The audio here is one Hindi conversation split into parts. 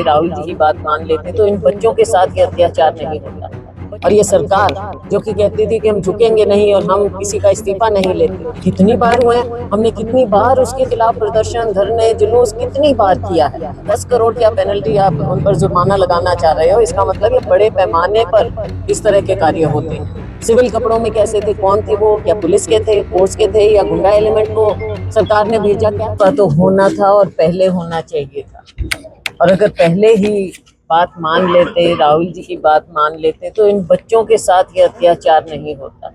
राहुल जी की बात मान लेते तो इन बच्चों के साथ ये अत्याचार नहीं होता। और ये सरकार जो कि कहती थी कि हम झुकेंगे नहीं और हम किसी का इस्तीफा नहीं लेते, कितनी बार हुए, हमने कितनी बार उसके खिलाफ प्रदर्शन, धरने, जुलूस कितनी बार किया है। 10 करोड़ क्या पेनल्टी आप उन पर जुर्माना लगाना चाह रहे हो, इसका मतलब ये बड़े पैमाने पर इस तरह के कार्य होते हैं। सिविल कपड़ों में कैसे थे, कौन थे वो, क्या पुलिस के थे, फोर्स के थे या गुंडा एलिमेंट को सरकार ने भेजा? क्या तो होना था और पहले होना चाहिए था। और अगर पहले ही बात मान लेते, राहुल जी की बात मान लेते, तो इन बच्चों के साथ ये अत्याचार नहीं होता।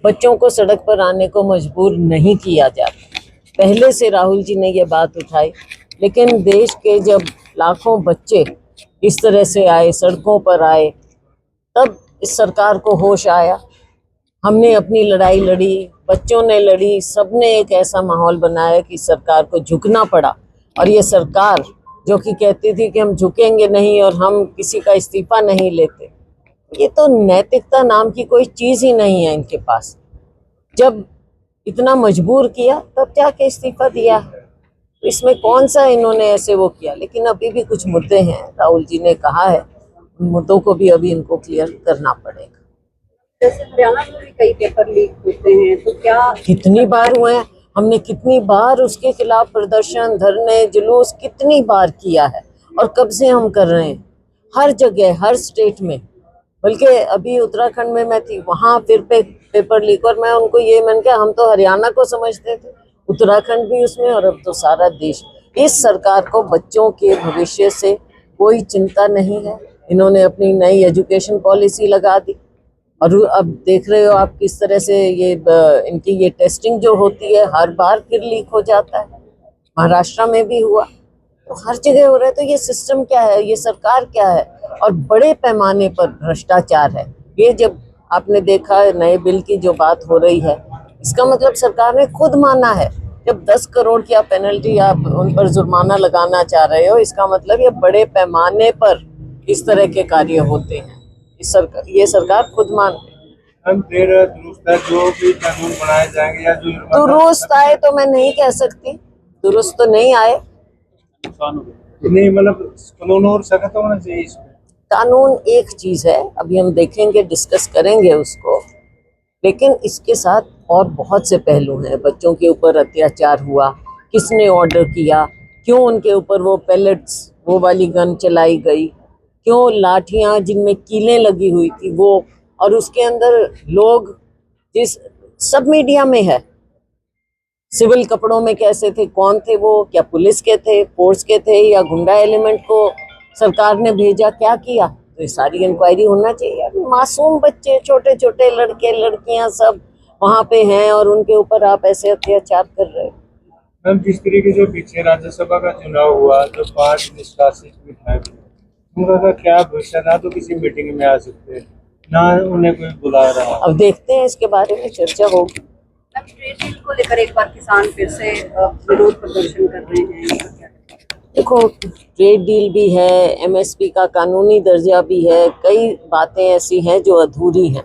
बच्चों को सड़क पर आने को मजबूर नहीं किया जाता। पहले से राहुल जी ने ये बात उठाई, लेकिन देश के जब लाखों बच्चे इस तरह से आए, सड़कों पर आए, तब इस सरकार को होश आया। हमने अपनी लड़ाई लड़ी, बच्चों ने लड़ी, सबने एक ऐसा माहौल बनाया कि सरकार को झुकना पड़ा। और ये सरकार जो कि कहती थी कि हम झुकेंगे नहीं और हम किसी का इस्तीफा नहीं लेते, ये तो नैतिकता नाम की कोई चीज ही नहीं है इनके पास। जब इतना मजबूर किया तब जाके इस्तीफा दिया। इसमें कौन सा इन्होंने ऐसे वो किया। लेकिन अभी भी कुछ मुद्दे हैं, राहुल जी ने कहा है, उन मुद्दों को भी अभी इनको क्लियर करना पड़ेगा। जैसे हरियाणा में भी कई पेपर लीक होते हैं, तो क्या कितनी बार हुए हैं, हमने कितनी बार उसके खिलाफ प्रदर्शन, धरने, जुलूस कितनी बार किया है। और कब से हम कर रहे हैं, हर जगह, हर स्टेट में। बल्कि अभी उत्तराखंड में मैं थी, वहां फिर पेपर लीक, और मैं उनको ये मैंने कहा, हम तो हरियाणा को समझते थे, उत्तराखंड भी उसमें, और अब तो सारा देश। इस सरकार को बच्चों के भविष्य से कोई चिंता नहीं है। इन्होंने अपनी नई एजुकेशन पॉलिसी लगा दी, और अब देख रहे हो आप किस तरह से ये इनकी ये टेस्टिंग जो होती है, हर बार फिर लीक हो जाता है। महाराष्ट्र में भी हुआ, तो हर जगह हो रहा है। तो ये सिस्टम क्या है, ये सरकार क्या है? और बड़े पैमाने पर भ्रष्टाचार है ये। जब आपने देखा नए बिल की जो बात हो रही है, इसका मतलब सरकार ने खुद माना है। जब 10 करोड़ की पेनल्टी आप उन पर जुर्माना लगाना चाह रहे हो, इसका मतलब ये बड़े पैमाने पर इस तरह के कार्य होते हैं। ये सरकार खुद मानती है। हम फिर दुरुस्त जो भी कानून बनाए जाएंगे या जो दुरुस्त आए तो मैं नहीं कह सकती, दुरुस्त तो नहीं आए। नहीं, मतलब कानून और सख्त होना चाहिए इसमें। कानून एक चीज है, अभी हम देखेंगे, डिस्कस करेंगे उसको, लेकिन इसके साथ और बहुत से पहलू हैं। बच्चों के ऊपर अत्याचार हुआ, किसने ऑर्डर किया, क्यों उनके ऊपर वो पैलेट्स, वो वाली गन चलाई गई, क्यों लाठियां जिनमें कीलें लगी हुई थी वो, और उसके अंदर लोग, जिस सब मीडिया में है, सिविल कपड़ों में कैसे थे, कौन थे वो, क्या पुलिस के थे, फोर्स के थे या गुंडा एलिमेंट को सरकार ने भेजा, क्या किया? तो ये सारी इंक्वायरी होना चाहिए। मासूम बच्चे, छोटे छोटे लड़के लड़कियां सब वहां पे हैं, और उनके ऊपर आप ऐसे अत्याचार कर रहे हो। हम जिस तरीके से पीछे राज्यसभा का चुनाव हुआ, जो 5 निष्कासित विधायक, उनका क्या भविष्य? ना तो किसी मीटिंग में आ सकते, ना उन्हें कोई बुला रहा। अब देखते हैं, इसके बारे में चर्चा होगी। ट्रेड डील को लेकर एक बार किसान फिर से विरोध प्रदर्शन कर रहे हैं। देखो, ट्रेड डील भी है, एमएसपी का कानूनी दर्जा भी है, कई बातें ऐसी हैं जो अधूरी हैं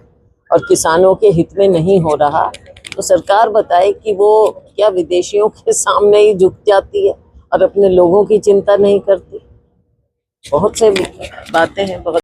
और किसानों के हित में नहीं हो रहा। तो सरकार बताए कि वो क्या विदेशियों के सामने ही झुक जाती है और अपने लोगों की चिंता नहीं करती। बहुत से बातें हैं, बहुत